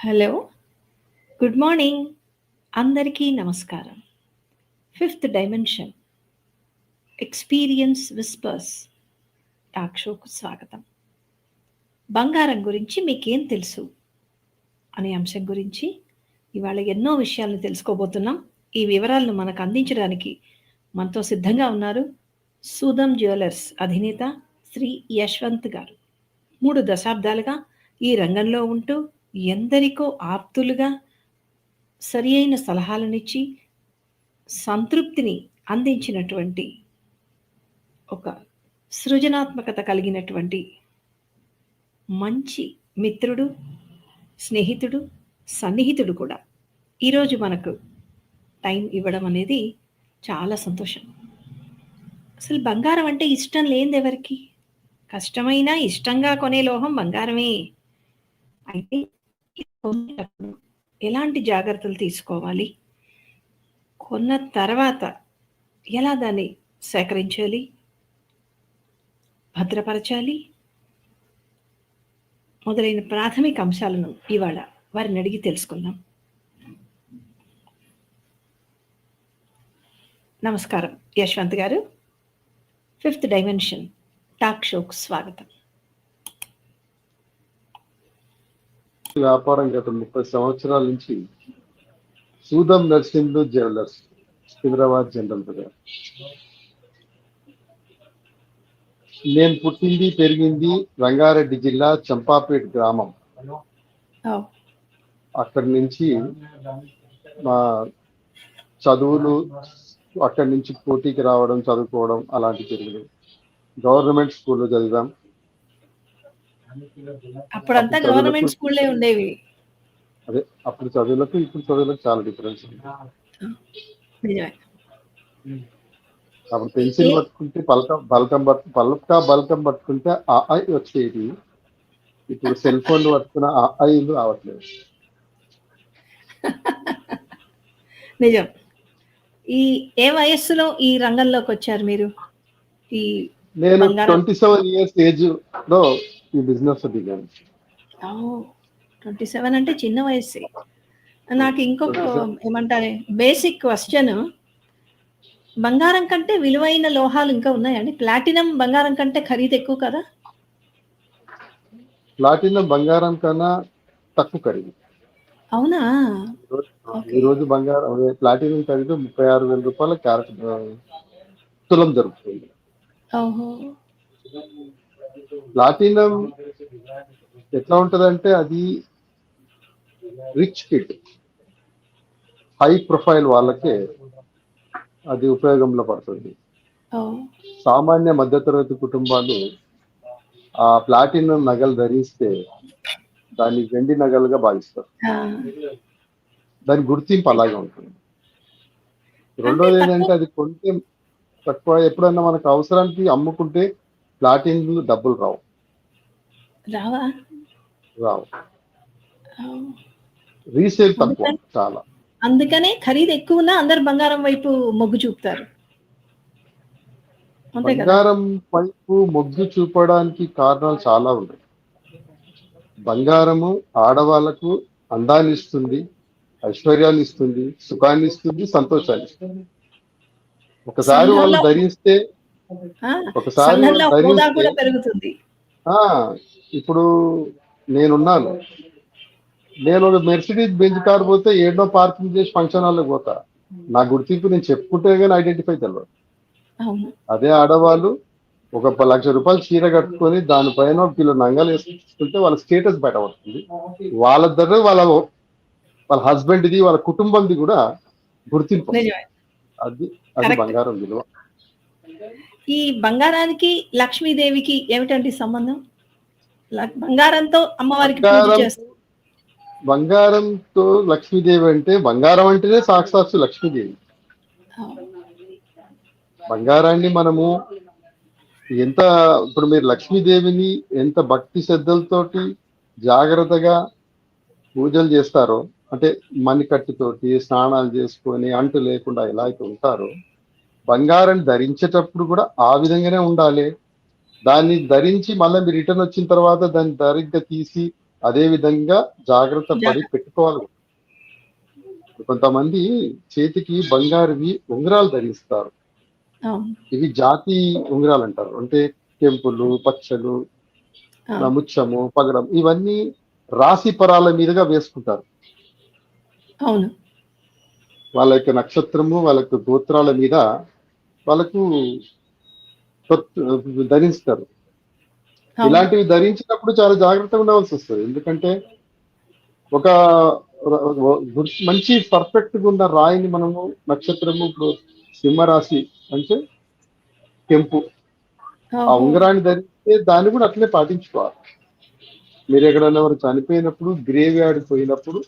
Hello. Good morning. అందరికీ నమస్కారం. Fifth dimension experience whispers talk షోకు స్వాగతం. బంగారం గురించి మీకేం తెలుసు అనే అంశం గురించి ఇవాళ ఎన్నో విషయాలను తెలుసుకోబోతున్నాం. ఈ వివరాలను మనకు అందించడానికి మనతో సిద్ధంగా ఉన్నారు సూదం జ్యువెలర్స్ అధినేత శ్రీ యశ్వంత్ గారు. 3 దశాబ్దాలుగా ఈ రంగంలో ఉంటూ ఎందరికో ఆప్తులుగా సరి అయిన సలహాలనిచ్చి సంతృప్తిని అందించినటువంటి ఒక సృజనాత్మకత కలిగినటువంటి మంచి మిత్రుడు, స్నేహితుడు, సన్నిహితుడు కూడా ఈరోజు మనకు టైం ఇవ్వడం అనేది చాలా సంతోషం. అసలు బంగారం అంటే ఇష్టం లేనిది ఎవరికి? కష్టమైనా ఇష్టంగా కొనే లోహం బంగారమే. అయితే ఇది కొనేటప్పుడు ఎలాంటి జాగ్రత్తలు తీసుకోవాలి? కొన్న తర్వాత ఎలా దాన్ని సేకరించాలి, భద్రపరచాలి మొదలైన ప్రాథమిక అంశాలను ఇవాళ వారిని అడిగి తెలుసుకుందాం. నమస్కారం యశ్వంత్ గారు. ఫిఫ్త్ డైమెన్షన్ టాక్ షోకు స్వాగతం. వ్యాపారం గత 30 సంవత్సరాల నుంచి సూదం నర్సింహులు జ్యువెలర్స్ సికింద్రాబాద్ జనరల్ బజార్. నేను పుట్టింది పెరిగింది రంగారెడ్డి జిల్లా చంపాపేట్ గ్రామం. అక్కడి నుంచి మా చదువులు అక్కడి నుంచి పోటీకి రావడం, చదువుకోవడం అలాంటి జరిగింది. గవర్నమెంట్ స్కూల్లో చదివాం. అప్పుడంతా గవర్నమెంట్ స్కూల్లే ఉండేవి. అదే అప్పుడు చదువులకు ఇప్పుడు చదువులకు చాలా డిఫరెన్స్ ఉంది. అప్పుడు పెన్సిల్ పట్టుకుంటే బల్కం పట్టుకుంటే ఆ ఐ వచ్చేది. ఇప్పుడు సెల్ ఫోన్ పట్టుకున్న ఆ ఐలు రావట్లేదు. నిజం. ఏ వయస్సులో ఈ రంగంలోకి వచ్చారు మీరు? నేను 27 years ఏజ్ లో ఈ బిజినెస్ దిగాను. 27 అంటే చిన్న వయస్సే. నాకు ఇంకొక ఏమంటారే బేసిక్ క్వశ్చన్, బంగారం కంటే విలువైన లోహాలు ఇంకా ఉన్నాయండి? ప్లాటినం బంగారం కంటే ఖరీదు ఎక్కువ కదా? ప్లాటినం బంగారం కన్నా తక్కువ ఖరీదు. అవునా? ఈ రోజు బంగారం ప్లాటినం ఖరీదు 36,000 రూపాయల క్యారెట్ తులం జరుగుతుంది. ప్లాటినం ఎట్లా ఉంటదంటే అది రిచ్ కిడ్, హై ప్రొఫైల్ వాళ్ళకే అది ఉపయోగంలో పడుతుంది. సామాన్య మధ్యతరగతి కుటుంబాలు ఆ ప్లాటినం నగలు ధరిస్తే దాన్ని వెండి నగలుగా భావిస్తారు. దాని గుర్తింపు అలాగే ఉంటుంది. రెండోది ఏంటంటే అది కొంటే తక్కువ. ఎప్పుడన్నా మనకు అవసరానికి అమ్ముకుంటే ప్లాటినం డబ్బులు రావు. రీసేల్ తక్కువ చాలా. అందుకనే ఖరీదు ఎక్కువ ఉన్నా అందరు బంగారం వైపు మొగ్గు చూపుతారు. బంగారం వైపు మొగ్గు చూపడానికి కారణాలు చాలా ఉన్నాయి. బంగారము ఆడవాళ్లకు అందాన్ని ఇస్తుంది, ఐశ్వర్యాన్ని ఇస్తుంది, సుఖాన్ని ఇస్తుంది, సంతోషాన్ని ఇస్తుంది. ఒకసారి వాళ్ళు ధరిస్తే ఇప్పుడు నేనున్నాను, నేను ఒక మెర్సిడీస్ బెంజ్ కార్ పోతే ఏడో పార్కింగ్ చేసి ఫంక్షన్ హాల్లోకి పోతా. నా గుర్తింపు నేను చెప్పుకుంటే కానీ ఐడెంటిఫై తెలియదు. అదే ఆడవాళ్ళు ఒక 10 లక్షల రూపాయలు చీర కట్టుకొని దానిపైన 1 కిలో నంగలు వేసుకుంటే వాళ్ళ స్టేటస్ బయట పడుతుంది. వాళ్ళ దగ్గర వాళ్ళ హస్బెండ్ది, వాళ్ళ కుటుంబంది కూడా గుర్తింపు. అది బంగారం విలువ. ఈ బంగారానికి లక్ష్మీదేవికి ఏమిటండి సంబంధం? బంగారంతో అమ్మవారికి పూజ చేస్తారు. బంగారంతో లక్ష్మీదేవి అంటే బంగారం అంటేనే సాక్షాత్తు లక్ష్మీదేవి. బంగారాన్ని మనము ఎంత ఇప్పుడు మీరు లక్ష్మీదేవిని ఎంత భక్తి శ్రద్ధలతోటి జాగ్రత్తగా పూజలు చేస్తారో, అంటే మణికట్టుతోటి స్నానాలు చేసుకొని అంటు లేకుండా ఎలా అయితే ఉంటారో, బంగారం ధరించేటప్పుడు కూడా ఆ విధంగానే ఉండాలి. దాన్ని ధరించి మళ్ళీ మీరు రిటర్న్ వచ్చిన తర్వాత దాన్ని ధరిగ్గా తీసి అదే విధంగా జాగ్రత్త పడి పెట్టుకోవాలి. కొంతమంది చేతికి బంగారువి ఉంగరాలు ధరిస్తారు. ఇవి జాతి ఉంగరాలు అంటారు. అంటే కెంపులు, పచ్చలు, ముత్యము, పగడం ఇవన్నీ రాశి పరాల మీదుగా వేసుకుంటారు. అవును. వాళ్ళ యొక్క నక్షత్రము, వాళ్ళ యొక్క గోత్రాల మీద వాళ్ళకు ధరిస్తారు. ఇలాంటివి ధరించినప్పుడు చాలా జాగ్రత్తగా ఉండవలసి వస్తుంది. ఎందుకంటే ఒక మంచి పర్ఫెక్ట్ గా ఉన్న రాయిని మనము నక్షత్రము, ఇప్పుడు సింహరాశి అంటే కెంపు, ఆ ఉంగరాన్ని ధరిస్తే దాన్ని కూడా అట్లనే పాటించుకోవాలి. మీరు ఎక్కడైనా చనిపోయినప్పుడు గ్రేవ్ యార్డ్ పోయినప్పుడు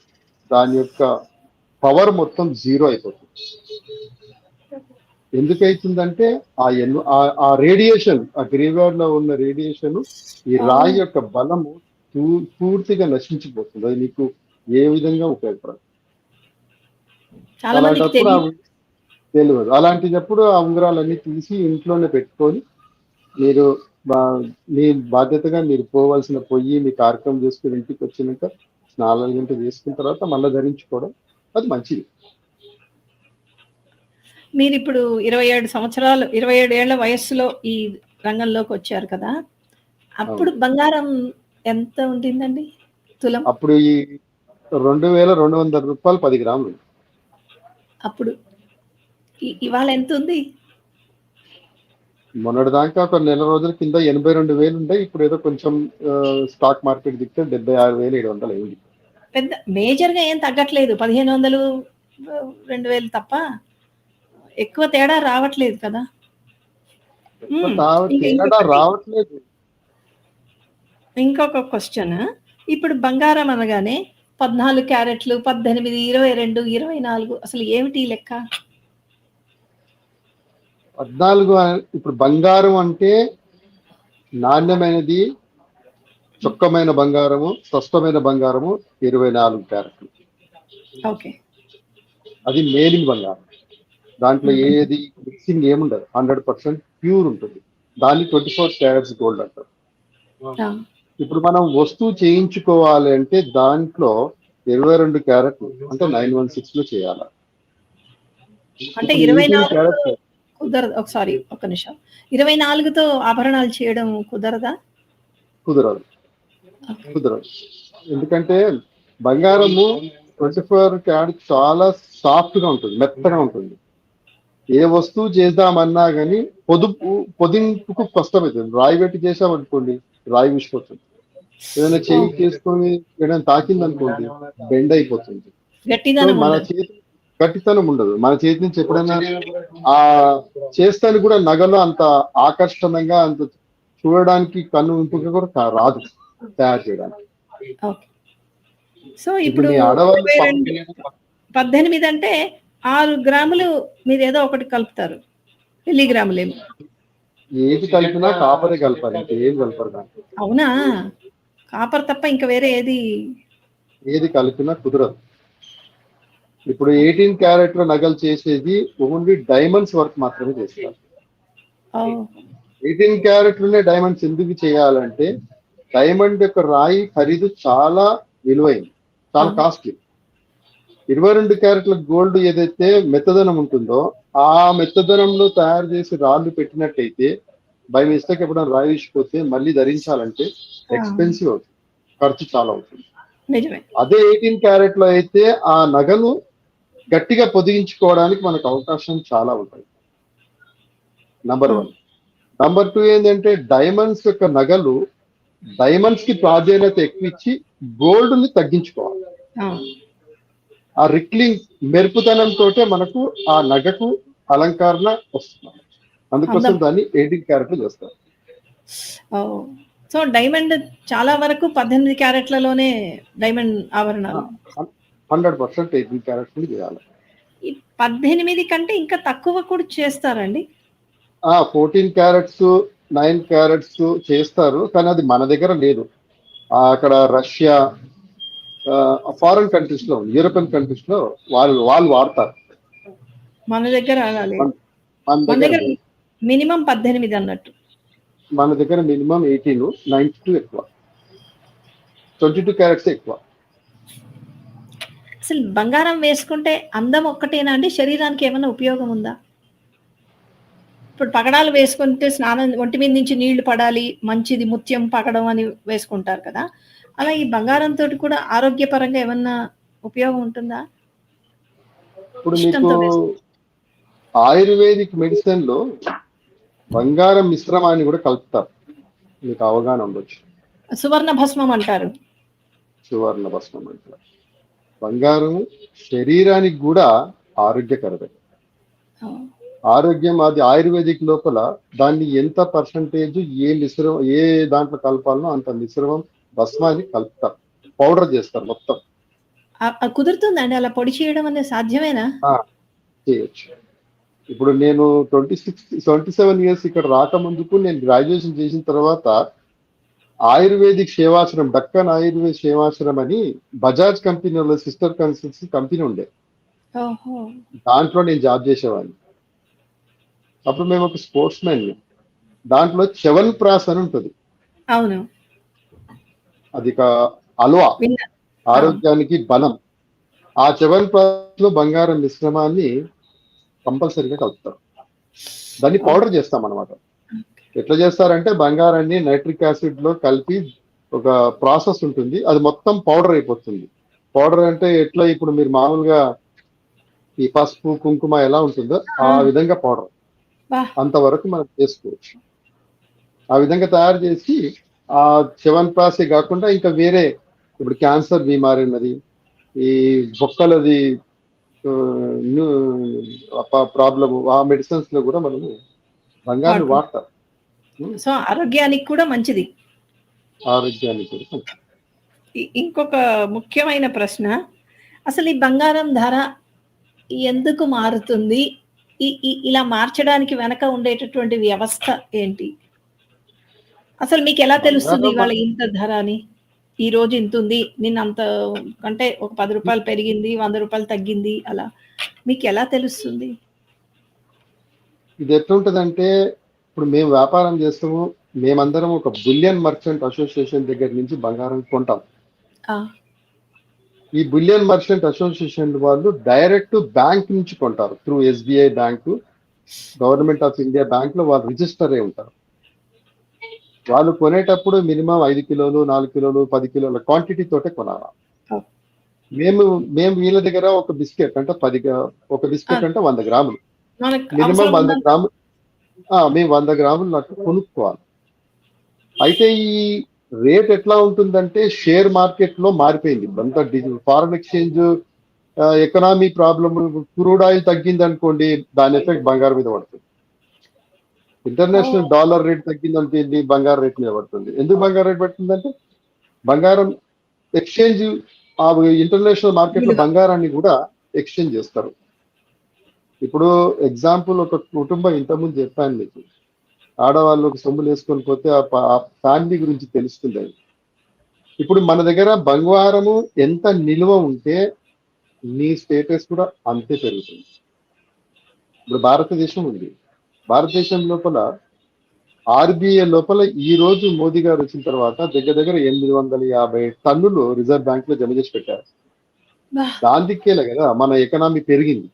దాని యొక్క పవర్ మొత్తం జీరో అయిపోతుంది. ఎందుకైతుందంటే ఆ రేడియేషన్, ఆ గ్రేవ్ యార్డ్ లో ఉన్న రేడియేషన్ ఈ రాయి యొక్క బలము పూర్తిగా నశించిపోతుంది. అది మీకు ఏ విధంగా ఉపయోగపడదు. అలాంటప్పుడు తెలియదు. అలాంటిటప్పుడు ఆ ఉంగరాలన్నీ తీసి ఇంట్లోనే పెట్టుకొని మీరు మీ బాధ్యతగా మీరు పోవాల్సిన పొయ్యి మీ కార్యక్రమం చేసుకుని ఇంటికి వచ్చినాక స్నానాలు గంట చేసుకున్న తర్వాత మళ్ళీ ధరించుకోవడం అది మంచిది. మీరు ఇప్పుడు 27 ఏళ్ల వయస్సులో ఈ రంగంలోకి వచ్చారు కదా, అప్పుడు బంగారం ఎంత ఉంటుందండి తులం? అప్పుడు ఈ 2200 రూపాయలు 10 గ్రాములు. అప్పుడు ఇవాళ ఎంత ఉంది? మొన్నటి దాకా ఒక నెల రోజుల కింద 82,000 ఉండే. ఇప్పుడు ఏదో కొంచెం స్టాక్ మార్కెట్ దిక్తే 76,700 అయింది. పెద్ద మేజర్ గా ఏం తగ్గట్లేదు. 1500, 2000 తప్ప ఎక్కువ తేడా రావట్లేదు కదా. రావట్లేదు. ఇంకొక క్వశ్చన్, ఇప్పుడు బంగారం అనగానే 14 క్యారెట్లు, 18, 22, 24 అసలు ఏమిటి లెక్క? 14 ఇప్పుడు బంగారం అంటే నాణ్యమైనది, చొక్కమైన బంగారము, స్పష్టమైన బంగారము 24 క్యారెట్లు. ఓకే. అది మేలింగ్ బంగారం. దాంట్లో ఏది మిక్సింగ్ ఏముండదు. 100% ప్యూర్ ఉంటుంది. దాన్ని 24 క్యారెట్స్ గోల్డ్ అంటారు. ఇప్పుడు మనం వస్తువు చేయించుకోవాలి అంటే దాంట్లో 22 క్యారెట్లు అంటే 916 లో చేయాలి. అంటే 24 కుదరదు. ఒకసారి ఒక్క నిమిషం. 24తో ఆభరణాలు చేయడం కుదరదా? కుదరదు. ఎందుకంటే బంగారము 24 క్యారెట్ చాలా సాఫ్ట్ గా ఉంటుంది, మెత్తగా ఉంటుంది. ఏ వస్తువు చేద్దామన్నా కానీ పొదింపుకు కష్టమవుతుంది. రాయి పెట్టి చేసామనుకోండి రాయి విసిపోతుంది. ఏదైనా చేయి చేసుకొని ఏదైనా తాకింది అనుకోండి బెండ్ అయిపోతుంది. మన చేతి గట్టితనం ఉండదు. మన చేతి నుంచి ఎప్పుడైనా ఆ చేస్తాను కూడా నగలో అంత ఆకర్షణంగా, అంత చూడడానికి కన్ను ఇంపుగా కూడా రాదు తయారు చేయడానికి. సో ఇప్పుడు 18 అంటే 6 గ్రాములు మీరు ఏదో ఒకటి కలుపుతారు. మిల్లీగ్రాములేమో. ఏది కలిపినా కాపరే కలపాలి, ఏం కలపరు. అవునా? కాపర్ తప్ప ఇంకా వేరే ఏది కలిపినా కుదరదు. ఇప్పుడు 18 క్యారెట్ల నగలు చేసేది ఓన్లీ డైమండ్స్ వర్క్ మాత్రమే చేస్తారు. 18 క్యారెట్లనే డైమండ్స్ ఎందుకు చేయాలంటే డైమండ్ యొక్క రాయి ఖరీదు చాలా విలువైంది, చాలా కాస్ట్లీ. 22 క్యారెట్ల గోల్డ్ ఏదైతే మెత్తదనం ఉంటుందో ఆ మెత్తదనంలో తయారు చేసి రాళ్ళు పెట్టినట్టయితే బై మిస్టేక్ ఎప్పుడైనా రాయి విసిపోతే మళ్ళీ ధరించాలంటే ఎక్స్పెన్సివ్ అవుతుంది, ఖర్చు చాలా అవుతుంది. అదే 18 క్యారెట్ లో అయితే ఆ నగను గట్టిగా పొదిగించుకోవడానికి మనకు అవకాశం చాలా ఉంటుంది. నంబర్ 1. నంబర్ 2 ఏంటంటే డైమండ్స్ యొక్క నగలు డైమండ్స్ కి ప్రాధాన్యత ఎక్కువ ఇచ్చి గోల్డ్ ని తగ్గించుకోవాలి. ఆ రిక్లింగ్ మెరుపుతనం తోటే మనకు ఆ నగకు అలంకరణ వస్తుంది. అందుకోసం దాన్ని 18 క్యారెట్లు చేస్తారు. సో డైమండ్ చాలా వరకు 18 క్యారెట్లలోనే డైమండ్ ఆభరణాలు 100% 18 క్యారెట్లు చేయాలి. 18 కంటే ఇంకా తక్కువ కూడా చేస్తారండి? 14 క్యారెట్స్, 9 క్యారెట్స్ చేస్తారు, కానీ అది మన దగ్గర లేదు. అక్కడ రష్యా, ఫారెన్ కంట్రీస్ లో, యూరోపియన్ కంట్రీస్ లో వాళ్ళు వాడతారు. మన దగ్గర మినిమం 18 అన్నట్టు. మన దగ్గర మినిమం 18, 92 ఎక్కువ. 22 క్యారెట్స్ ఎక్కువ. అసలు బంగారం వేసుకుంటే అందం ఒక్కటేనా అండి? శరీరానికి ఏమైనా ఉపయోగం ఉందా? ఇప్పుడు పగడాలు వేసుకుంటే స్నానం ఒంటి మీద నుంచి నీళ్లు పడాలి, మంచిది ముత్యం పగడం అని వేసుకుంటారు కదా! అలా ఈ బంగారంతోటి కూడా ఆరోగ్యపరంగా ఏమన్నా ఉపయోగం ఉంటుందా? ఇప్పుడు మీకు ఇష్టంతో వేసుకుంటే. ఆయుర్వేదిక్ మెడిసిన్‌లో బంగారం మిశ్రమాన్ని కూడా కలుపుతారు. మీకు అవగాహన ఉండొచ్చు. సువర్ణ భస్మం అంటారు. సువర్ణ భస్మం అంటారు. బంగారం శరీరానికి కూడా ఆరోగ్యకరమే. ఓహ్! ఆరోగ్యం అది ఆయుర్వేదిక్ లోపల దాన్ని ఎంత పర్సంటేజ్ ఏ దాంట్లో కలపాలనో అంత మిశ్రమం భస్మాన్ని కలుపుతారు. పౌడర్ చేస్తారు మొత్తం. కుదురుతుందా అండి? అలా పొడి చేయడం అనేది సాధ్యమేనా? చేయొచ్చు. ఇప్పుడు నేను 27 ఇయర్స్ ఇక్కడ రాకముందుకు నేను గ్రాడ్యుయేషన్ చేసిన తర్వాత ఆయుర్వేదిక్ సేవాశ్రమం, డక్కన్ ఆయుర్వేద సేవాశ్రమం అని బజాజ్ కంపెనీలో సిస్టర్ కన్సల్టెన్సీ కంపెనీ ఉండే. ఓహో! దాంట్లో నేను జాబ్ చేసేవాడిని. అప్పుడు మేము ఒక స్పోర్ట్స్ మ్యాన్. దాంట్లో చెవన్ ప్రాస్ అని ఉంటుంది. అవును. అది అల్వా, విన్నా. ఆరోగ్యానికి బలం. ఆ చెవన్ ప్రాస్ లో బంగారం మిశ్రమాన్ని కంపల్సరీగా కలుపుతారు. దాన్ని పౌడర్ చేస్తాం అనమాట. ఎట్లా చేస్తారంటే బంగారాన్ని నైట్రిక్ యాసిడ్ లో కలిపి ఒక ప్రాసెస్ ఉంటుంది, అది మొత్తం పౌడర్ అయిపోతుంది. పౌడర్ అంటే ఎట్లా ఇప్పుడు మీరు మామూలుగా ఈ పసుపు కుంకుమ ఎలా ఉంటుందో ఆ విధంగా పౌడర్ అంతవరకు మనం చేసుకోవచ్చు. ఆ విధంగా తయారు చేసి ఆ చెవన్ ప్రాసే కాకుండా ఇంకా వేరే ఇప్పుడు క్యాన్సర్ బీమారి ఉన్నది, ఈ బొక్కలది ప్రాబ్లమ్, ఆ మెడిసిన్స్ లో కూడా మనము బంగారం వాడతాం. సో ఆరోగ్యానికి కూడా మంచిది. ఆరోగ్యానికి కూడా. ఇంకొక ముఖ్యమైన ప్రశ్న, అసలు ఈ బంగారం ధర ఎందుకు మారుతుంది? ఇలా మార్చడానికి వెనక ఉండేటటువంటి వ్యవస్థ ఏంటి? అసలు మీకు ఎలా తెలుస్తుంది ఇవాళ ఇంత ధర అని? ఈ రోజు ఇంత ఉంది, నిన్న అంత అంటే ఒక 10 రూపాయలు పెరిగింది, 100 రూపాయలు తగ్గింది, అలా మీకు ఎలా తెలుస్తుంది? ఇది ఎట్లుంటదంటే ఇప్పుడు మేము వ్యాపారం చేస్తాము, మేమందరం ఒక బులియన్ మర్చెంట్ అసోసియేషన్ దగ్గర నుంచి బంగారం కొంటాం. ఈ బులియన్ మర్చెంట్ అసోసియేషన్ వాళ్ళు డైరెక్ట్ బ్యాంక్ నుంచి కొంటారు, through SBI bank, government of India bank లో వాళ్ళు రిజిస్టర్ అయి ఉంటారు. వాళ్ళు కొనేటప్పుడు మినిమం 5 కిలోలు 4 కిలోలు 10 కిలోల క్వాంటిటీ తోటే కొనాలి. మేము వీళ్ళ దగ్గర ఒక బిస్కెట్ అంటే ఒక బిస్కెట్ అంటే 100 గ్రాములు, మినిమం 100 గ్రాములు, మేము 100 గ్రాములు నాకు కొనుక్కోవాలి. అయితే ఈ రేట్ ఎట్లా ఉంటుందంటే షేర్ మార్కెట్ లో మారిపోయింది అంతా. Foreign exchange economy problem, crude oil తగ్గింది అనుకోండి, దాని ఎఫెక్ట్ బంగారం మీద పడుతుంది. ఇంటర్నేషనల్ డాలర్ రేట్ తగ్గింది అనుకోండి, బంగారం రేట్ మీద పడుతుంది. ఎందుకు బంగారం రేట్ పడుతుందంటే బంగారం ఎక్స్చేంజ్, ఆ ఇంటర్నేషనల్ మార్కెట్ లో బంగారాన్ని కూడా ఎక్స్చేంజ్ చేస్తారు. ఇప్పుడు ఎగ్జాంపుల్ ఒక కుటుంబం ఇంతకుముందు చెప్పాను మీకు, ఆడవాళ్ళు ఒక సొమ్ములు వేసుకొని పోతే ఆ ఫ్యామిలీ గురించి తెలుస్తుంది. ఇప్పుడు మన దగ్గర బంగారము ఎంత నిల్వ ఉంటే నీ స్టేటస్ కూడా అంతే పెరుగుతుంది. ఇప్పుడు భారతదేశం ఉంది, భారతదేశం లోపల ఆర్బీఐ లోపల ఈ రోజు మోదీ గారు వచ్చిన తర్వాత దగ్గర 850 టన్నులు రిజర్వ్ బ్యాంక్ లో జమ చేసి పెట్టారు. దానికేలే కదా మన ఎకనామీ పెరిగింది.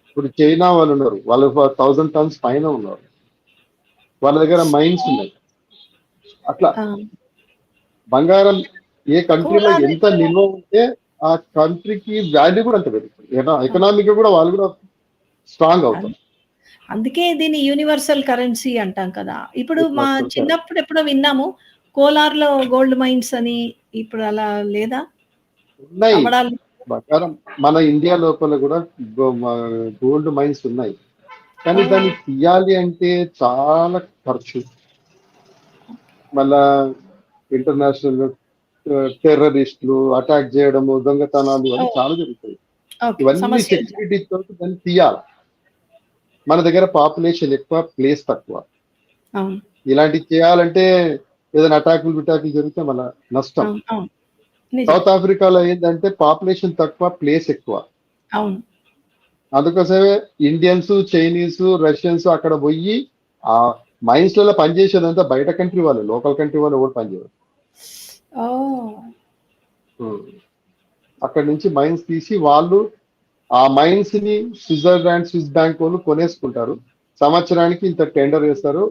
ఇప్పుడు చైనా వాళ్ళు ఉన్నారు, వాళ్ళు 1000 టన్స్ పైన ఉన్నారు, వాళ్ళ దగ్గర మైన్స్ ఉన్నాయి. అట్లా బంగారం ఏ కంట్రీలో ఎంత నిల్వ ఉంటే ఆ కంట్రీకి వాల్యూ కూడా అంత పెరుగుతుంది, ఎకనామిక్ కూడా వాళ్ళు కూడా స్ట్రాంగ్ అవుతారు. అందుకే దీన్ని యూనివర్సల్ కరెన్సీ అంటాం కదా. ఇప్పుడు మా చిన్నప్పుడు ఎప్పుడో విన్నాము కోలార్లో గోల్డ్ మైన్స్ అని, ఇప్పుడు అలా లేదా? ఉన్నాయి బంగారం, మన ఇండియా లోపల కూడా గోల్డ్ మైన్స్ ఉన్నాయి, కానీ దాన్ని తీయాలి అంటే చాలా ఖర్చు. మళ్ళా ఇంటర్నేషనల్ టెర్రరిస్టులు అటాక్ చేయడము, దొంగతనాలు ఇవన్నీ చాలా జరుగుతాయి. ఇవన్నీ సెక్యూరిటీతో దాన్ని తీయాలి. మన దగ్గర పాపులేషన్ ఎక్కువ, ప్లేస్ తక్కువ. ఇలాంటివి చేయాలంటే ఏదైనా అటాకులు జరిగితే మన నష్టం. సౌత్ ఆఫ్రికాలో ఏంటంటే పాపులేషన్ తక్కువ, ప్లేస్ ఎక్కువ. అందుకోసమే ఇండియన్స్, చైనీస్, రష్యన్స్ అక్కడ పోయి ఆ మైన్స్ లలో పనిచేసేదంతా బయట కంట్రీ వాళ్ళు, లోకల్ కంట్రీ వాళ్ళు కూడా పనిచేయరు. ఓ అక్కడి నుంచి మైన్స్ తీసి వాళ్ళు ఆ మైన్స్ ని స్విట్జర్లాండ్, స్విస్ బ్యాంక్ వాళ్ళు కొనేసుకుంటారు. సంవత్సరానికి ఇంత టెండర్ వేస్తారు.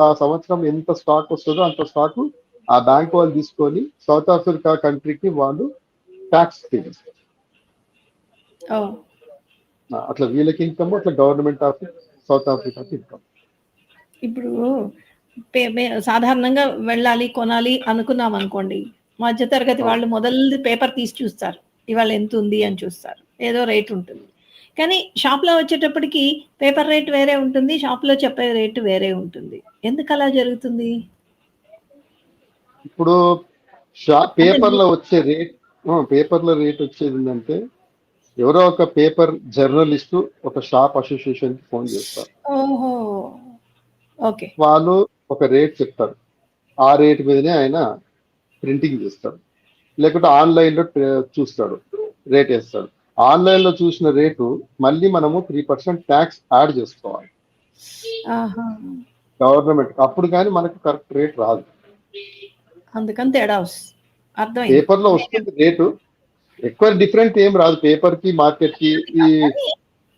ఆ సంవత్సరం ఎంత స్టాక్ వస్తుందో అంత స్టాక్ ఆ బ్యాంక్ వాళ్ళు తీసుకొని సౌత్ ఆఫ్రికా కంట్రీకి వాళ్ళు ట్యాక్స్ తీస్తారు. ఓ అట్లా వీళ్ళకి ఇన్కమ్, అట్లా గవర్నమెంట్ ఆఫ్ సౌత్ ఆఫ్రికాకి ఇన్కమ్. ఇప్పుడు సాధారణంగా వెళ్ళాలి కొనాలి అనుకున్నాం అనుకోండి, మధ్యతరగతి వాళ్ళు మొదలు పేపర్ తీసి చూస్తారు, ఇవాళ ఎంత ఉంది అని చూస్తారు, ఏదో రేట్ ఉంటుంది. కానీ షాప్లో వచ్చేటప్పటికి పేపర్ రేట్ వేరే ఉంటుంది, షాప్లో చెప్పే రేటు వేరే ఉంటుంది. ఎందుకు అలా జరుగుతుంది? ఇప్పుడు పేపర్లో వచ్చే రేట్, పేపర్లో రేట్ వచ్చేది ఏంటంటే ఎవరో ఒక పేపర్ జర్నలిస్టు ఒక షాప్ అసోసియేషన్ కి ఫోన్ చేస్తారు. ఓహో ఓకే. వాళ్ళు ఒక రేట్ చెప్తారు, ఆ రేట్ మీదనే ఆయన ప్రింటింగ్ చేస్తాడు. లేకుంటే ఆన్లైన్లో చూస్తాడు, రేట్ వేస్తాడు. ఆన్లైన్లో చూసిన రేటు మళ్ళీ మనము 3% ట్యాక్స్ యాడ్ చేసుకోవాలి గవర్నమెంట్, అప్పుడు కానీ మనకు కరెక్ట్ రేట్ రాదు. అందుకని తేడా వస్తుంది. అర్థమైంది. పేపర్లో వస్తుంది రేటు, ఎక్కువ డిఫరెంట్ ఏం రాదు పేపర్ కి మార్కెట్ కి.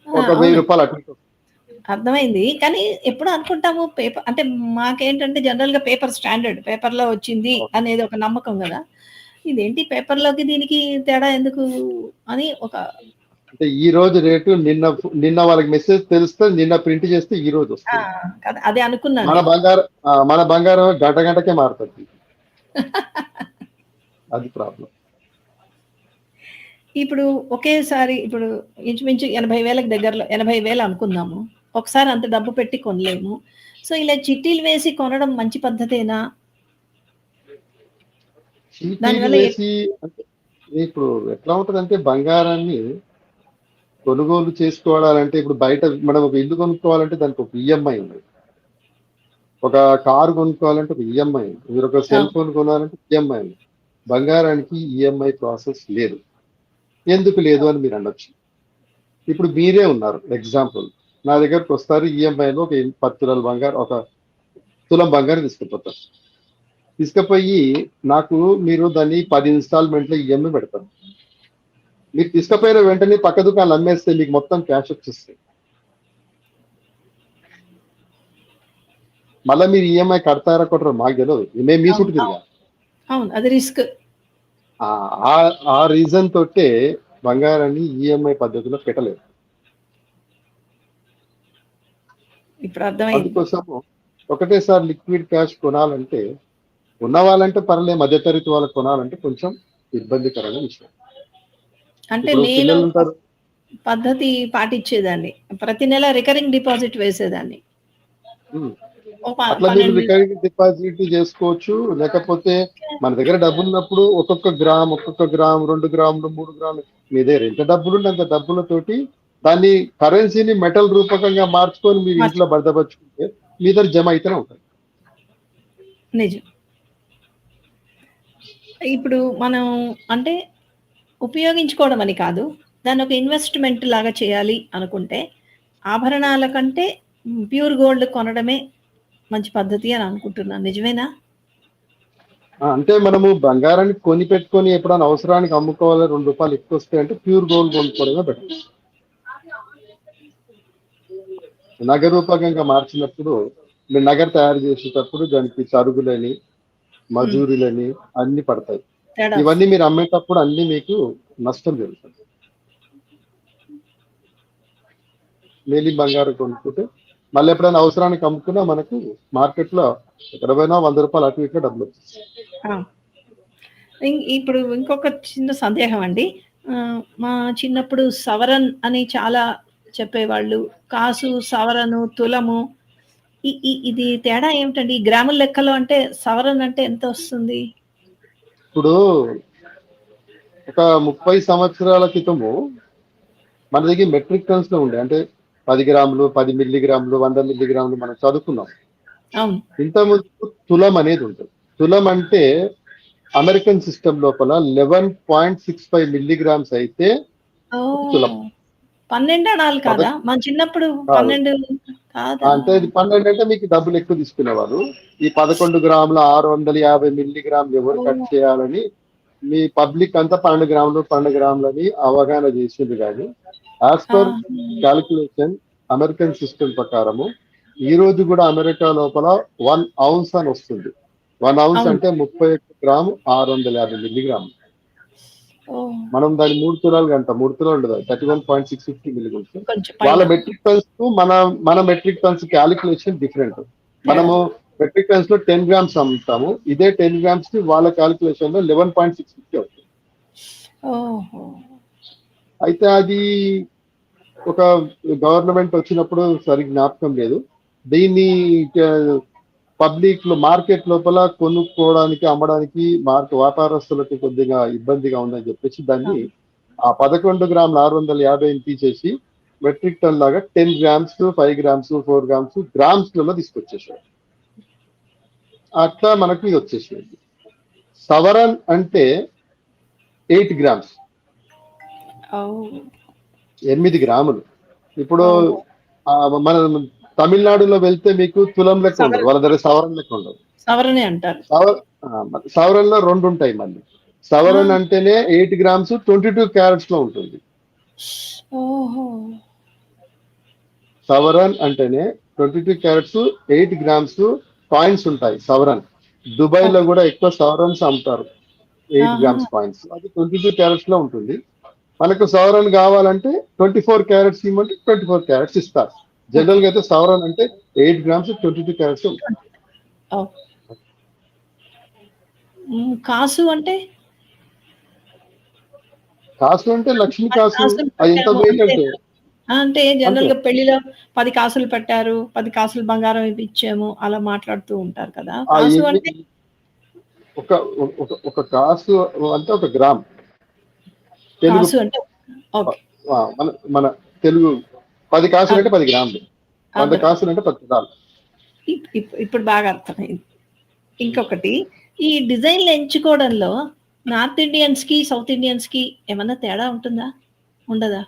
ఒక 1000 రూపాయలు అటు అర్థమైంది. కానీ ఎప్పుడు అనుకుంటాము పేపర్ అంటే మాకేంటంటే జనరల్ గా పేపర్ స్టాండర్డ్, పేపర్లో వచ్చింది అనేది ఒక నమ్మకం కదా. ఇదేంటి పేపర్లోకి దీనికి తేడా ఎందుకు అని ఒక అంటే ఈ రోజు రేటు నిన్న వాళ్ళకి మెసేజ్ తెలిస్తే నిన్న ప్రింట్ చేస్తే ఈ రోజు వస్తుంది. అదే అనుకున్నాను. మన బంగారం గంటకే మారుతుంది. అది ప్రాబ్లం. ఇప్పుడు ఒకేసారి ఇప్పుడు ఇంచుమించు 80,000కి దగ్గరలో 80,000 అనుకుందాము. ఒకసారి అంత డబ్బు పెట్టి కొనలేము. సో ఇలా చిట్టీలు వేసి కొనడం మంచి పద్ధతేనా? ఇప్పుడు ఎట్లా ఉంటదంటే బంగారాన్ని కొనుగోలు చేసుకోవాలంటే ఇప్పుడు బయట మనం ఒక ఇల్లు కొనుక్కోవాలంటే దానికి ఒక ఈఎంఐ ఉంది, ఒక కారు కొనుక్కోవాలంటే ఒక ఈఎంఐ ఉంది, మీరు ఒక సెల్ ఫోన్ కొనాలంటే ఈఎంఐ ఉంది. బంగారానికి ఈఎంఐ ప్రాసెస్ లేదు. ఎందుకు లేదు అని మీరు అనొచ్చు. ఇప్పుడు మీరే ఉన్నారు, ఎగ్జాంపుల్ నా దగ్గరకు వస్తారు, ఈఎంఐలో ఒక 10 తులాల బంగారు, ఒక తులం బంగారు తీసుకుపోతారు. తీసుకుపోయి నాకు మీరు దాన్ని 10 ఇన్స్టాల్మెంట్లో ఈఎంఐ పెడతారు. మీరు తీసుకుపోయిన వెంటనే పక్క దుకాణాలు అమ్మేస్తే మీకు మొత్తం క్యాష్ వచ్చేస్తాయి. మళ్ళీ మీరు ఈఎంఐ కడతారా కొట్టరు మాకు తెలియదు, మేము మీ చుట్టూ తిరిగా. అవును, అది రిస్క్. ఆ రీజన్ తోటే బంగారాన్ని ఈఎంఐ పద్ధతిలో పెట్టలేదు. ఇప్పుడు అర్థమైంది. అందుకోసం ఒకటేసారి లిక్విడ్ క్యాష్ కొనాలంటే, ఉన్న వాళ్ళంటే పర్లే, మధ్యతరగతి వాళ్ళకి కొనాలంటే కొంచెం ఇబ్బందికరమైన విషయం. అంటే నేను పద్ధతి పాటించేదాన్ని, ప్రతి నెల రికరింగ్ డిపాజిట్ వేసేదాన్ని. అట్లా మీరు రికరింగ్ డిపాజిట్ చేసుకోవచ్చు. లేకపోతే మన దగ్గర డబ్బులు ఉన్నప్పుడు ఒక్కొక్క గ్రామ్ 2 గ్రాములు 3 గ్రాములు మీ దగ్గర ఎంత డబ్బులు ఉంటే అంత డబ్బులతోటి దాన్ని కరెన్సీని మెటల్ రూపకంగా మార్చుకొని మీరు ఇంట్లో భద్రపరుచుకుంటే మీ దగ్గర జమ అయితేనే ఉంటుంది. నిజం. ఇప్పుడు మనం అంటే ఉపయోగించుకోవడం అని కాదు, దాన్ని ఒక ఇన్వెస్ట్మెంట్ లాగా చేయాలి అనుకుంటే ఆభరణాల కంటే ప్యూర్ గోల్డ్ కొనడమే మంచి పద్ధతి అని అనుకుంటున్నాను. నిజమేనా? అంటే మనము బంగారాన్ని కొని పెట్టుకొని ఎప్పుడైనా అవసరానికి అమ్ముకోవాలి, 2 రూపాయలు ఎక్కువ వస్తాయి అంటే ప్యూర్ గోల్డ్ కొనుక్కోవడమే బెటర్. నగరూపకంగా మార్చినప్పుడు మీరు నగర తయారు చేసేటప్పుడు దానికి తరుగులని, మజూరీలని అన్ని పడతాయి. ఇవన్నీ మీరు అమ్మేటప్పుడు అన్ని మీకు నష్టం జరుగుతుంది. మేలి బంగారం కొనుక్కుంటే మళ్ళీ ఎప్పుడైనా అవసరానికి అమ్ముకున్నా మనకు మార్కెట్ లో ఎక్కడ పోయినా 100 రూపాయలు అటు ఇట్లా డబ్బులు వచ్చేస్తాయి. ఇప్పుడు ఇంకొక చిన్న సందేహం అండి. మా చిన్నప్పుడు సవరన్ అని చాలా చెప్పేవాళ్ళు, కాసు, సవరను, తులము. ఇది తేడా ఏమిటండి? గ్రాముల లెక్కలో అంటే సవరన్ అంటే ఎంత వస్తుంది? ఇప్పుడు ఒక 30 సంవత్సరాల క్రితము మన దగ్గర మెట్రిక్ టన్స్ లో ఉండే, అంటే 10 గ్రాములు, 10 మిల్లీగ్రాములు, 100 మిల్లీగ్రాములు మనం చదువుకున్నాం. ఇంతకుముందు తులం అనేది ఉంటుంది. తులం అంటే అమెరికన్ సిస్టమ్ లోపల 11.65 మిల్లీగ్రామ్స్ అయితే తులం. 12 అనాలి కదా? మన చిన్నప్పుడు 12 కాదా? అంటే ఇది 12 అంటే మీకు డబ్బులు ఎక్కువ తీసుకునేవారు. ఈ 11 గ్రాముల 650 మిల్లీగ్రాములు ఎవరు కట్ ఓహ్! చేయాలని మీ పబ్లిక్ అంతా 12 గ్రాములని అవగాహన చేసింది కానీ యాజ్ పర్ ఆహా! క్యాలిక్యులేషన్ అమెరికన్ సిస్టమ్ ప్రకారము ఈ రోజు కూడా అమెరికా లోపల 1 ఔన్స్ అని వస్తుంది. 1 ఔన్స్ అవును. అంటే 31 గ్రాము 650 మిల్లీగ్రాములు. ఓహ్! మనం దాన్ని 3 తులాలు అంటాం. 3 తులాలు ఉండదు. 31.650 మిల్లీగ్రామ్స్. కొంచెం వాళ్ళ పైన. మెట్రిక్ టన్స్ కు మన మెట్రిక్ టన్స్ క్యాలిక్యులేషన్ డిఫరెంట్. తేడా మనము ఉంది. మెట్రిక్ టన్స్ లో 10 గ్రామ్స్ అమ్ముతాము. ఇదే 10 గ్రామ్స్ కి వాళ్ళ క్యాలిక్యులేషన్ లో 11.650 అవుతుంది. ఓహో! అయితే అది ఒక గవర్నమెంట్ వచ్చినప్పుడు సరి జ్ఞాపకం లేదు. దీన్ని పబ్లిక్ లో మార్కెట్ లోపల కొనుక్కోవడానికి అమ్మడానికి వ్యాపారస్తులకు కొద్దిగా ఇబ్బందిగా ఉందని చెప్పేసి దాన్ని అవును. ఆ 11 గ్రాముల 650 తీసేసి మెట్రిక్ టన్ లాగా 10 గ్రామ్స్ 5 గ్రామ్స్ 4 గ్రామ్స్ గ్రామ్స్ లలో తీసుకొచ్చేసాడు. అట్లా మనకు ఇది వచ్చేసింది. సవరన్ అంటే 8 గ్రామ్స్ ఓహ్! 8 గ్రాములు. ఇప్పుడు ఓహో! ఆ, మన తమిళనాడులో వెళ్తే మీకు తులం లెక్క ఉండదు, సవరన్. వాళ్ళ దగ్గర సవరన్ లెక్క ఉండదు. సవరనే అంటారు. సవరన్ లో 2 ఉంటాయి మళ్ళీ. ఆ! సవరన్ అంటేనే 8 గ్రామ్స్ 22 క్యారెట్స్ లో ఉంటుంది. ఓహో! సవరన్ అంటేనే 22 క్యారెట్స్ 8 గ్రామ్స్ కాయిన్స్ ఉంటాయి సవరన్. దుబాయ్ లో ఓకే. కూడా ఎక్కువ సవరన్స్ అమ్ముతారు. 8 ఆహా! గ్రామ్స్ కాయిన్స్ అది 22 క్యారెట్స్ లో ఉంటుంది. మనకు సవరన్ కావాలంటే 24 క్యారెట్స్ ఇవ్వమంటే 24 క్యారెట్స్ ఇస్తారు. ఓకే. జనరల్ గా అయితే సవరన్ అంటే 8 గ్రామ్స్ 22 క్యారెట్స్ ఉంటుంది. 20. ఓహ్! కాసు అంటే? కాసు అంటే లక్ష్మి 10 కాసు. కాసులు అది ఎంత పెట్టాము వెయిట్ అంటే అంతేనా? అంటే అంతే. జనరల్‌గా పెళ్లిలో 10 కాసులు పెట్టారు, 10 కాసులు బంగారం ఇచ్చాము అలా మాట్లాడుతూ ఉంటారు కదా! ఆ కాసు ఎన్ని అంటే? ఒక ఒక కాసు అంటే ఒక గ్రామ్ తెలుగు. కాసు అంటే ఓకే. మన మన తెలుగు 10 కాసులు అదే. అంటే 10 గ్రాములు. 100 అర్థమైంది. కాసులు అంటే 10 గ్రాములు. ఇప్పుడు బాగా అర్థమైంది. ఇంకొకటి, ఈ డిజైన్‌లు ఎంచుకోవడంలో నార్త్ ఇండియన్స్‌కి, సౌత్ ఇండియన్స్‌కి ఏమన్నా తేడా ఉంటుందా? ఉండదా?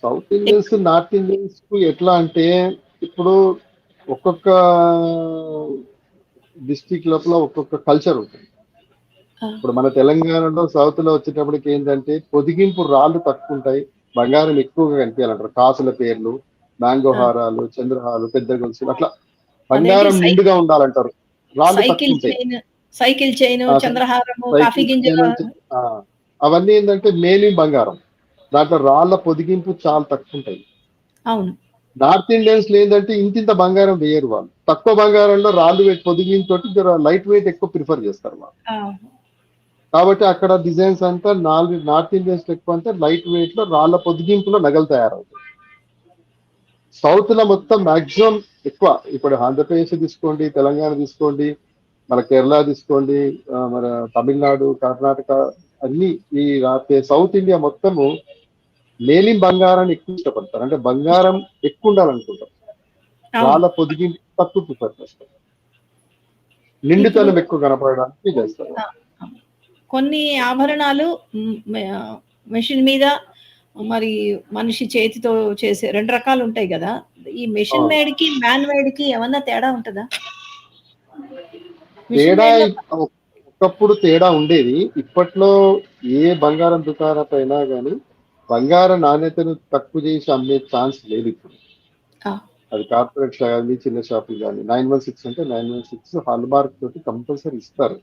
సౌత్ ఎక్కు ఇండియన్స్ నార్త్ ఇండియన్స్ కు ఎట్లా అంటే ఇప్పుడు ఒక్కొక్క డిస్టిక్ లోపల ఒక్కొక్క కల్చర్ ఉంటుంది. ఆ! ఇప్పుడు మన తెలంగాణలో సౌత్ లో వచ్చేటప్పటికి ఏంటంటే పొదిగింపు రాళ్ళు తక్కువ ఉంటాయి, బంగారం ఎక్కువగా కనిపించాలంటారు. కాసుల పేర్లు, మ్యాంగో ఆ! హారాలు, చంద్రహారాలు, పెద్ద గొలుసులు అట్లా అదేంటి బంగారం నిండుగా ఉండాలంటారు. రాళ్ళు సైకిల్ తక్కువ ఉంటాయి. చైన్, సైకిల్ చైను, ఆ చంద్రహారము, కాఫీ సైకిల్ గింజల. చైన్ ఆ, అవన్నీ ఏంటంటే మేలి బంగారం. దాంట్లో రాళ్ళ పొదిగింపు చాలా తక్కువ ఉంటాయి. అవును. నార్త్ ఇండియన్స్ ఏంటంటే ఇంతింత బంగారం వేయరు వాళ్ళు. తక్కువ బంగారంలో రాళ్ళు పెట్టి పొదిగింతోటి లైట్ వెయిట్ ఎక్కువ ప్రిఫర్ చేస్తారు వాళ్ళు. ఆ! కాబట్టి అక్కడ డిజైన్స్ అంతా నార్త్ ఇండియన్స్ ఎక్కువ అంటే లైట్ వెయిట్ లో రాళ్ళ పొదిగింపులో నగలు తయారవుతాయి. సౌత్ లో మొత్తం మాక్సిమం ఎక్కువ. ఇప్పుడు ఆంధ్రప్రదేశ్ తీసుకోండి, తెలంగాణ తీసుకోండి, మన కేరళ తీసుకోండి, మన తమిళనాడు, కర్ణాటక అన్ని ఈ సౌత్ ఇండియా మొత్తము మేలిం బంగారాన్ని ఎక్కువ ఇష్టపడతారు. అంటే బంగారం ఇష్టపడతారు. ఎక్కువ ఉండాలనుకుంటారు. అవును. రాళ్ళ పొదిగింపు తక్కువ ప్రిఫర్ చేస్తారు. ఇప్పుడు నిండుతనం ఎక్కువ కనపడడానికి చేస్తారు. ఆ! ఆ! కొన్ని ఆభరణాలు మెషిన్ మీద మరి మనిషి చేతితో చేసే 2 రకాలుంటాయి గదా! ఈ మెషిన్ అవును. మేడ్‌కి, మ్యాన్ మేడ్‌కి ఏమన్నా తేడా ఉంటదా? మిషన్ తేడా మేడ్‌లో ఒకప్పుడు తేడా ఉండేది. ఇప్పట్లో ఏ బంగారం దుకాణం పైన గానీ బంగారం నాణ్యతను తక్కువ చేసి అమ్మే ఛాన్స్ లేదు ఇప్పుడు. ఆ! అది కార్పొరేట్ కానీ చిన్న షాపులు కానీ 916 అంటే 916 హాల్ మార్క్ తోటి కంపల్సరీ ఇస్తారు.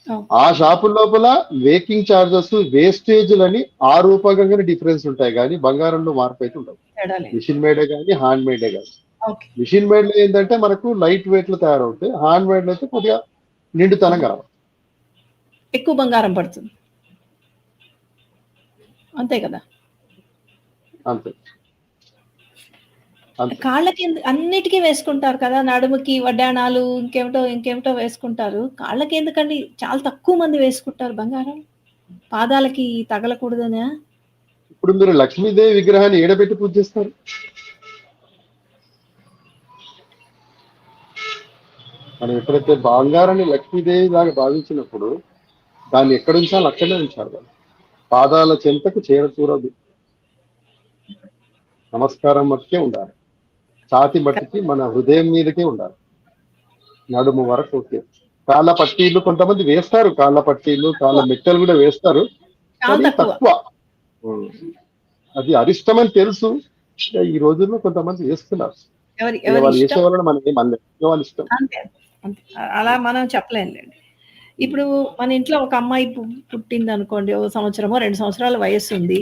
ఓహ్! ఆ షాపుల లోపల మేకింగ్ చార్జెస్ వేస్టేజ్లని ఆ రూపకంగానే డిఫరెన్స్ ఉంటాయి కానీ బంగారంలో మార్పు అయితే ఉండదు. తేడా లేదు. మిషన్ మేడే కానీ హ్యాండ్ మేడే కానీ. ఓకే. మిషన్ మేడ్ లో ఏంటంటే మనకు లైట్ వెయిట్ లో తయారవుతాయి. హ్యాండ్ మేడ్ లో అయితే కొద్దిగా నిండుతనం కలవాలి. ఎక్కువ బంగారం పడుతుంది. అంతే కదా! అంతే అంతే. కాళ్ళకి అన్నిటికి వేసుకుంటారు కదా! నడుముకి వడ్డాణాలు ఇంకేమిటో, ఇంకేమిటో వేసుకుంటారు. కాళ్ళకెందుకండి? చాలా తక్కువ మంది వేసుకుంటారు బంగారం. పాదాలకి తగలకూడదనా? ఇప్పుడు మీరు లక్ష్మీదేవి విగ్రహాన్ని ఏడబెట్టి పూజ చేస్తారు. మనం ఎప్పుడైతే బంగారాన్ని లక్ష్మీదేవి లాగా భావించినప్పుడు దాన్ని ఎక్కడ ఉంచాలో అక్కడే ఉంచాలి. పాదాల చెంతకు చేరకూడదు. నమస్కారం మట్టుకే ఉండాలి, ఛాతి మట్టికి మన హృదయం మీదకే ఉండాలి, నడుము వరకు ఓకే. కాళ్ళ పట్టీలు కొంతమంది వేస్తారు, కాళ్ళ పట్టీలు కాళ్ళ మెట్టెలు కూడా వేస్తారు, చాలా కానీ తక్కువ. తక్కువ. ఉం. అది అరిష్టమని తెలుసు, ఈ రోజుల్లో కొంతమంది వేస్తున్నారు. ఎవరి ఇక ఎవరి వాళ్ళు ఇష్టం. వేసే వాళ్ళని మనం ఏం అనలేం, ఇక వాళ్ళ ఇష్టం. అంతే. అంతే. అలా మనం చెప్పలేంలేండి. ఇప్పుడు మన ఇంట్లో ఒక అమ్మాయి పుట్టిందనుకోండి. ఓ సంవత్సరమో, 2 సంవత్సరాల వయస్సుంది.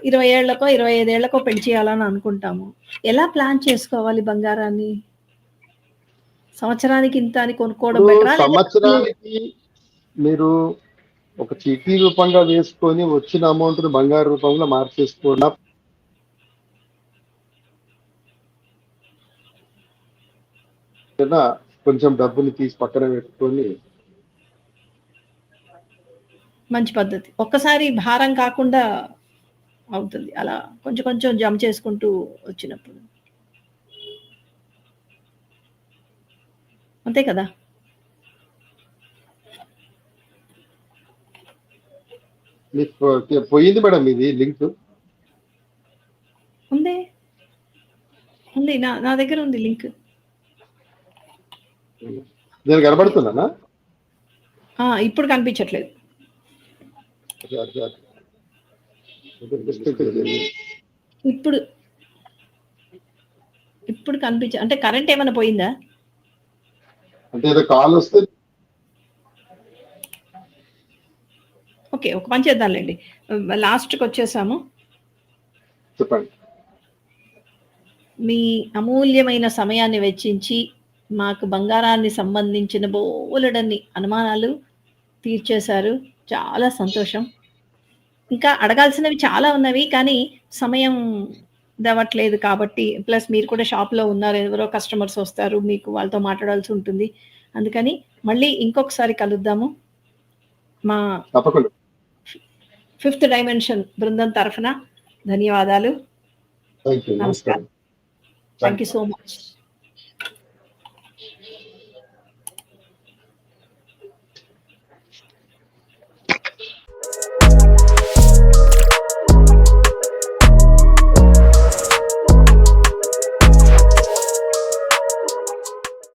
20 ఏళ్లకో, 25 ఏళ్లకో పెళ్లి చేయాలని అనుకుంటాము. ఎలా ప్లాన్ చేసుకోవాలి బంగారాన్ని? సంవత్సరానికి ఇంత అని కొనుక్కోవడం ఇప్పుడు బెటరా? లేదా సంవత్సరానికి మీరు ఒక చీటీ రూపంగా వేసుకొని వచ్చిన అమౌంట్ ను బంగారు రూపంలో మార్చేసుకోవడం లేదా కొంచెం డబ్బుని తీసి పక్కన పెట్టుకొని మంచి పద్ధతి. ఒక్కసారి భారం కాకుండా అవుతుంది. అలా కొంచెం కొంచెం జమ చేసుకుంటూ వచ్చినప్పుడు. అంతే కదా! మీకు పోయింది మేడం ఇది లింక్. ఉంది. ఉంది. నా దగ్గర ఉంది లింక్. నేను కనబడుతున్నానా? ఇప్పుడు కనిపించట్లేదు. ఇప్పుడు అంటే కరెంట్ ఏమైనా పోయిందా? అంటే ఏదో కాల్ వస్తే ఓకే. ఒక పని చేద్దాంలేండి. లాస్ట్‌కి వచ్చేసాము. చెప్పండి. మీ అమూల్యమైన సమయాన్ని వెచ్చించి మాకు బంగారాన్ని సంబంధించిన బోలెడన్ని అనుమానాలు తీర్చేశారు. చాలా సంతోషం. ఇంకా అడగాల్సినవి చాలా ఉన్నవి. కానీ సమయం దవ్వట్లేదు కాబట్టి, ప్లస్ మీరు కూడా షాప్‌లో ఉన్నారు. ఎవరో కస్టమర్స్ వస్తారు. మీకు వాళ్ళతో మాట్లాడాల్సి ఉంటుంది. అందుకని మళ్ళీ ఇంకొకసారి కలుద్దాము. మా తప్పకుండా. ఫిఫ్త్ డైమెన్షన్ బృందం తరఫున ధన్యవాదాలు. Thank you. నమస్కారం. నమస్కారం. Thank you so much.